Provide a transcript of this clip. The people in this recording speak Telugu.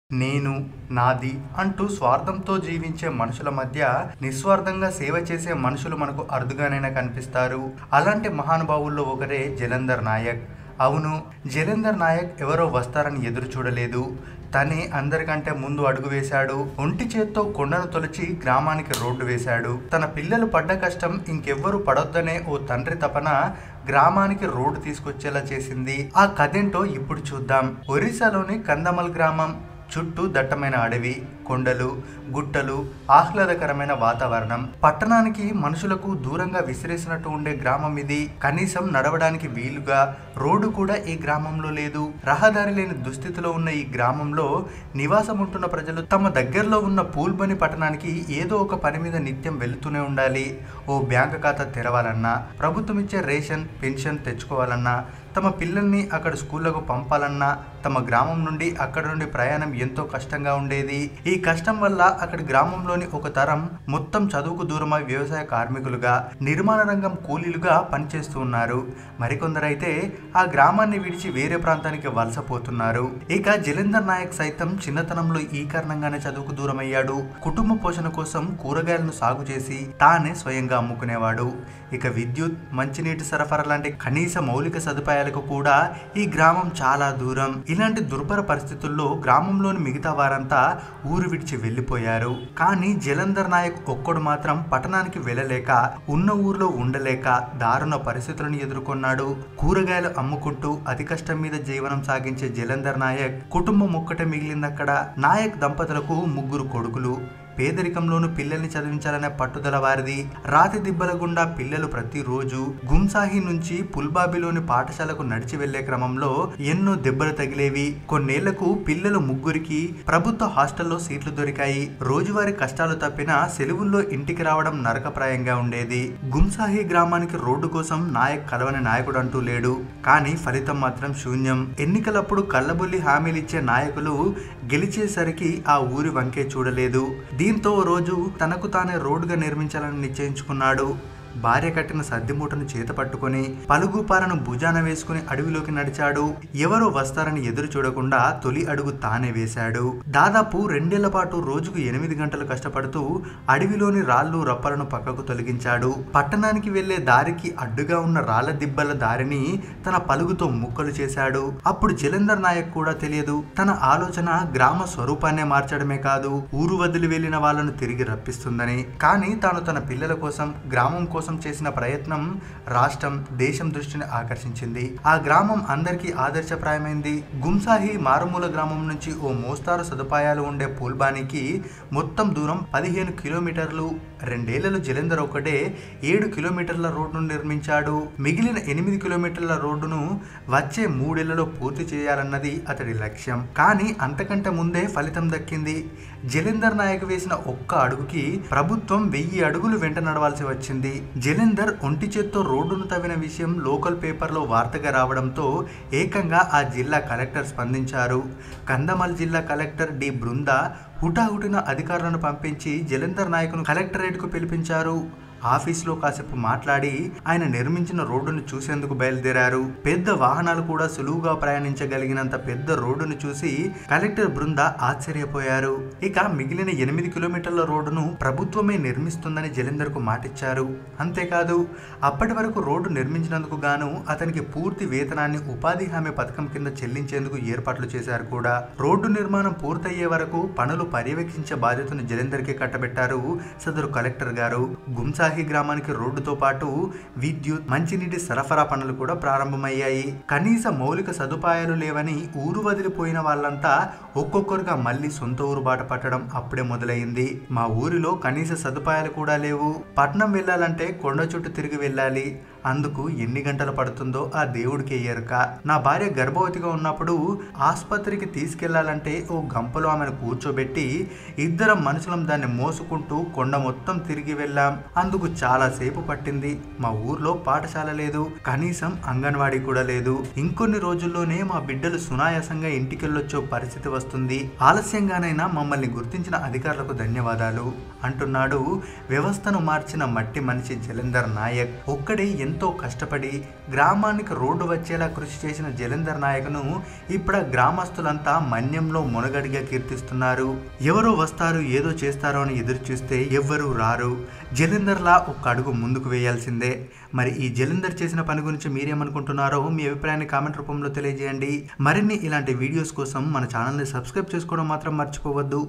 నేను నాది అంటూ స్వార్థంతో జీవించే మనుషుల మధ్య నిస్వార్థంగా సేవ చేసే మనుషులు మనకు అరుదుగానైనా కనిపిస్తారు. అలాంటి మహానుభావుల్లో ఒకరే జలంధర్ నాయక్. అవును, జలంధర్ నాయక్ ఎవరో వస్తారని ఎదురు చూడలేదు. తనే అందరికంటే ముందు అడుగు వేశాడు. ఒంటి చేత్తో కొండను తొలిచి గ్రామానికి రోడ్డు వేశాడు. తన పిల్లలు పడ్డ కష్టం ఇంకెవ్వరూ పడొద్దనే ఓ తండ్రి తపన గ్రామానికి రోడ్డు తీసుకొచ్చేలా చేసింది. ఆ కథేంటో ఇప్పుడు చూద్దాం. ఒరిస్సాలోని కందమల్ గ్రామం. చుట్టూ దట్టమైన అడవి, కొండలు, గుట్టలు, ఆహ్లాదకరమైన వాతావరణం. పట్టణానికి మనుషులకు దూరంగా విసిరేసినట్టు ఉండే గ్రామం ఇది. కనీసం నడవడానికి వీలుగా రోడ్డు కూడా ఈ గ్రామంలో లేదు. రహదారి లేని దుస్థితిలో ఉన్న ఈ గ్రామంలో నివాసం ఉంటున్న ప్రజలు తమ దగ్గరలో ఉన్న పూల్బని పట్టణానికి ఏదో ఒక పని మీద నిత్యం వెళుతూనే ఉండాలి. ఓ బ్యాంకు ఖాతా తెరవాలన్నా, ప్రభుత్వం ఇచ్చే రేషన్, పెన్షన్ తెచ్చుకోవాలన్నా, తమ పిల్లల్ని అక్కడ స్కూళ్లకు పంపాలన్నా తమ గ్రామం నుండి అక్కడ నుండి ప్రయాణం ఎంతో కష్టంగా ఉండేది. ఈ కష్టం వల్ల అక్కడి గ్రామంలోని ఒక తరం మొత్తం చదువుకు దూరమై వ్యవసాయ కార్మికులుగా, నిర్మాణ రంగం కూలీలుగా పనిచేస్తూ ఉన్నారు. మరికొందరైతే ఆ గ్రామాన్ని విడిచి వేరే ప్రాంతానికి వలసపోతున్నారు. ఇక జలంధర్ నాయక్ సైతం చిన్నతనంలో ఈ కారణంగానే చదువుకు దూరమయ్యాడు. కుటుంబ పోషణ కోసం కూరగాయలను సాగు చేసి తానే స్వయంగా అమ్ముకునేవాడు. ఇక విద్యుత్, మంచినీటి సరఫరా లాంటి కనీస మౌలిక సదుపాయాలకు కూడా ఈ గ్రామం చాలా దూరం. ఇలాంటి దుర్భర పరిస్థితుల్లో గ్రామంలోని మిగతా వారంతా ఊరు విడిచి వెళ్లిపోయారు. కానీ జలంధర్ నాయక్ ఒక్కడు మాత్రం పట్టణానికి వెళ్ళలేక, ఉన్న ఊర్లో ఉండలేక దారుణ పరిస్థితులను ఎదుర్కొన్నాడు. కూరగాయలు అమ్ముకుంటూ అతి కష్టం మీద జీవనం సాగించే జలంధర్ నాయక్ కుటుంబం ఒక్కటే మిగిలిందక్కడ. నాయక్ దంపతులకు 3 కొడుకులు. పేదరికంలోనూ పిల్లల్ని చదివించాలనే పట్టుదల వారిది. రాతి దిబ్బల గుండా పిల్లలు ప్రతిరోజు గుంసాహి నుంచి పుల్బాబిలోని పాఠశాలకు నడిచి వెళ్లే క్రమంలో ఎన్నో దెబ్బలు తగిలేవి. కొన్నేళ్లకు పిల్లలు 3కి ప్రభుత్వ హాస్టల్లో సీట్లు దొరికాయి. రోజువారీ కష్టాలు తప్పినా సెలవుల్లో ఇంటికి రావడం నరకప్రాయంగా ఉండేది. గుంసాహి గ్రామానికి రోడ్డు కోసం నాయక్ కలవని నాయకుడు అంటూ లేడు. కానీ ఫలితం మాత్రం శూన్యం. ఎన్నికలప్పుడు కళ్ళబొల్లి హామీలిచ్చే నాయకులు గెలిచేసరికి ఆ ఊరి వంకే చూడలేదు. దీంతో రోజు తనకు తానే రోడ్డుగా నిర్మించాలని నిశ్చయించుకున్నాడు. భార్య కట్టిన సద్ది మూటను చేత పట్టుకుని పలుగుపారను భుజాన వేసుకుని అడవిలోకి నడిచాడు. ఎవరో వస్తారని ఎదురు చూడకుండా తొలి అడుగు తానే వేశాడు. దాదాపు 2 ఏళ్ల పాటు రోజుకు 8 గంటలు కష్టపడుతూ అడవిలోని రాళ్లు రప్పలను పక్కకు తొలగించాడు. పట్టణానికి వెళ్లే దారికి అడ్డుగా ఉన్న రాళ్ల దిబ్బల దారిని తన పలుగుతో ముక్కలు చేశాడు. అప్పుడు జలంధర్ నాయక్ కూడా తెలియదు, తన ఆలోచన గ్రామ స్వరూపాన్నే మార్చడమే కాదు, ఊరు వదిలి వెళ్లిన వాళ్లను తిరిగి రప్పిస్తుందని. కానీ తాను తన పిల్లల కోసం, గ్రామం కోసం చేసిన ప్రయత్నం రాష్ట్రం, దేశం దృష్టిని ఆకర్షించింది. ఆ గ్రామం అందరికీ ఆదర్శప్రాయమైంది. గుంసాహి మారుమూల గ్రామం నుంచి ఓ మోస్తారు సదుపాయాలు ఉండే పూల్బానికి మొత్తం దూరం 15 కిలోమీటర్లు. 2 ఏళ్లలో జలంధర్ ఒకటే 7 కిలోమీటర్ల రోడ్డును నిర్మించాడు. మిగిలిన 8 కిలోమీటర్ల రోడ్డును వచ్చే 3 ఏళ్లలో పూర్తి చేయాలన్నది అతడి లక్ష్యం. కానీ అంతకంటే ముందే ఫలితం దక్కింది. జలంధర్ నాయక్ వేసిన ఒక్క అడుగుకి ప్రభుత్వం 1000 అడుగులు వెంట నడవాల్సి వచ్చింది. జలంధర్ ఒంటి చేత్తో రోడ్డును తవ్విన విషయం లోకల్ పేపర్లో వార్తగా రావడంతో ఏకంగా ఆ జిల్లా కలెక్టర్ స్పందించారు. కందమల్ జిల్లా కలెక్టర్ డి బృందా హుటాహుటిన అధికారులను పంపించి జలంధర్ నాయక్ను కలెక్టరేట్కు పిలిపించారు. ఆఫీసులో కాసేపు మాట్లాడి ఆయన నిర్మించిన రోడ్డును చూసేందుకు బయలుదేరారు. పెద్ద వాహనాలు కూడా సులువుగా ప్రయాణించగలిగినంత పెద్ద రోడ్డును చూసి కలెక్టర్ బృందా ఆశ్చర్యపోయారు. ఇక మిగిలిన 8 కిలోమీటర్ల రోడ్డును ప్రభుత్వమే నిర్మిస్తుందని జలంధర్ కు మాటిచ్చారు. అంతేకాదు, అప్పటి వరకు రోడ్డు నిర్మించినందుకు గాను అతనికి పూర్తి వేతనాన్ని ఉపాధి హామీ పథకం కింద చెల్లించేందుకు ఏర్పాట్లు చేశారు కూడా. రోడ్డు నిర్మాణం పూర్తయ్యే వరకు పనులు పర్యవేక్షించే బాధ్యతను జలంధర్ కి కట్టబెట్టారు సదరు కలెక్టర్ గారు. గుంసాహి గ్రామానికి రోడ్డుతో పాటు విద్యుత్, మంచినీటి సరఫరా పనులు కూడా ప్రారంభమయ్యాయి. కనీస మౌలిక సదుపాయాలు లేవని ఊరు వదిలిపోయిన వాళ్ళంతా ఒక్కొక్కరుగా మళ్ళీ సొంత ఊరు బాట పట్టడం అప్పుడే మొదలైంది. మా ఊరిలో కనీస సదుపాయాలు కూడా లేవు. పట్నం వెళ్ళాలంటే కొండ చుట్టూ తిరిగి వెళ్ళాలి. అందుకు ఎన్ని గంటలు పడుతుందో ఆ దేవుడికి ఎరుక. నా భార్య గర్భవతిగా ఉన్నప్పుడు ఆసుపత్రికి తీసుకెళ్లాలంటే ఓ గంపలో ఆమెను కూర్చోబెట్టి 2 మనుషులం దాన్ని మోసుకుంటూ కొండ మొత్తం తిరిగి వెళ్ళాం. అందుకు చాలా సేపు పట్టింది. మా ఊర్లో పాఠశాల లేదు, కనీసం అంగన్వాడీ కూడా లేదు. ఇంకొన్ని రోజుల్లోనే మా బిడ్డలు సునాయాసంగా ఇంటికెళ్ళొచ్చే పరిస్థితి వస్తుంది. ఆలస్యంగానైనా మమ్మల్ని గుర్తించిన అధికారులకు ధన్యవాదాలు అంటున్నాడు వ్యవస్థను మార్చిన మట్టి మనిషి జలంధర్ నాయక్. ఒక్కడే ఎంత ఎంతో కష్టపడి గ్రామానికి రోడ్డు వచ్చేలా కృషి చేసిన జలంధర్ నాయక్ను ఇప్పుడు గ్రామస్తులంతా మన్యంలో మునగడిగా కీర్తిస్తున్నారు. ఎవరో వస్తారు ఏదో చేస్తారో అని ఎదురు చూస్తే ఎవ్వరూ రారు. జలంధర్లా ఒక అడుగు ముందుకు వేయాల్సిందే. మరి ఈ జలంధర్ చేసిన పని గురించి మీరేమనుకుంటున్నారో మీ అభిప్రాయాన్ని కామెంట్ రూపంలో తెలియజేయండి. మరిన్ని ఇలాంటి వీడియోస్ కోసం మన ఛానల్ని సబ్స్క్రైబ్ చేసుకోవడం మాత్రం మర్చిపోవద్దు.